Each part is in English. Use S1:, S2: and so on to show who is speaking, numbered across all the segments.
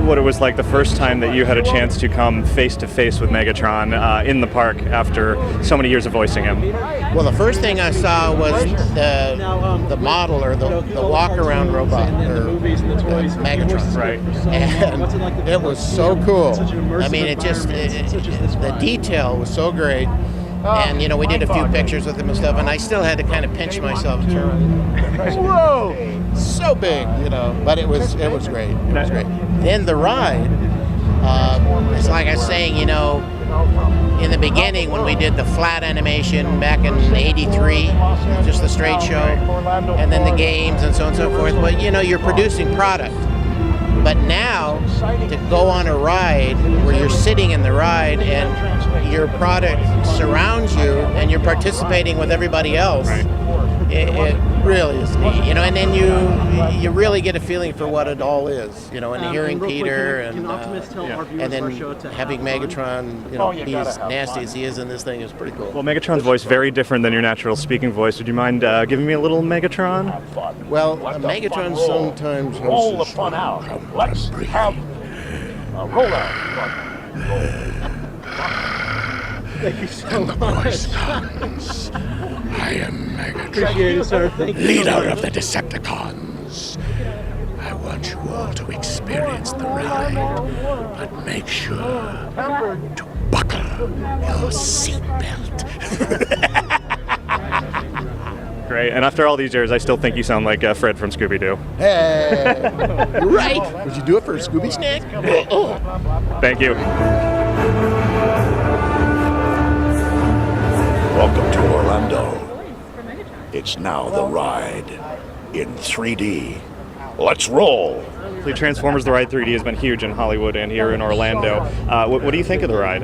S1: what it was like the first time that you had a chance to come face to face with Megatron in the park after so many years of voicing him.
S2: Well, the first thing I saw was the model or the walk-around robot or Megatron.
S1: Right.
S2: And it was so cool. I mean, the detail was so great. And, you know, we did a few pictures with him and stuff, and I still had to kind of pinch myself and turn. Whoa! So big, you know, but it was great. It was great. Then the ride, it's like I was saying, you know, in the beginning when we did the flat animation back in '83, just the straight show, and then the games and so on and so forth, but, you know, you're producing product. But now, to go on a ride where you're sitting in the ride and your product surrounds you and you're participating with everybody else, it really is neat, you know. And then you really get a feeling for what it all is, you know. And hearing Peter and then having Megatron, you know, be as nasty as he is in this thing is pretty cool.
S1: Well, Megatron's voice very different than your natural speaking voice. Would you mind giving me a little Megatron?
S2: Well, Megatron sometimes
S3: roll the fun out. Let's have a roll out.
S4: Thank you so much.
S5: The voice comes. I am Megatron,
S4: Appreciate it, sir. Thank you.
S5: leader of the Decepticons. I want you all to experience the ride, but make sure to buckle your seatbelt.
S1: Great. And after all these years, I still think you sound like Fred from Scooby-Doo.
S2: Hey, right? Would you do it for a Scooby snack?
S1: Thank you.
S3: Welcome to Orlando. It's now the ride in 3D. Let's roll.
S1: The Transformers The Ride 3D has been huge in Hollywood and here in Orlando. What do you think of the ride?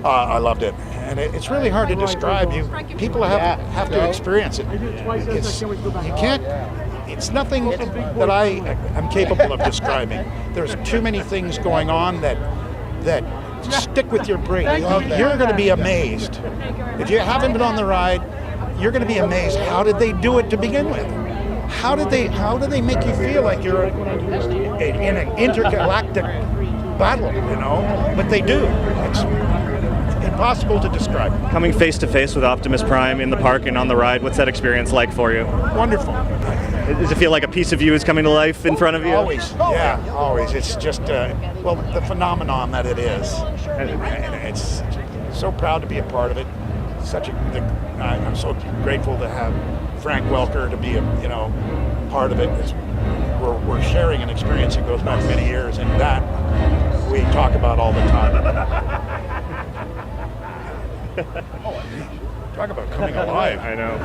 S6: I loved it, and it's really hard to describe. People have to experience it. You can't. It's nothing that I am capable of describing. There's too many things going on that stick with your brain. You're going to be amazed. If you haven't been on the ride, you're going to be amazed. How did they do it to begin with? How did they make you feel like you're in an intergalactic battle, you know? But they do. It's impossible to describe.
S1: Coming face to face with Optimus Prime in the park and on the ride, what's that experience like for you?
S6: Wonderful.
S1: Does it feel like a piece of you is coming to life in front of you?
S6: Always, yeah, always. It's just, well, the phenomenon that it is. And it's so proud to be a part of it. I'm so grateful to have Frank Welker to be part of it. We're sharing an experience that goes back many years, and that we talk about all the time. Talk about coming alive.
S1: I know.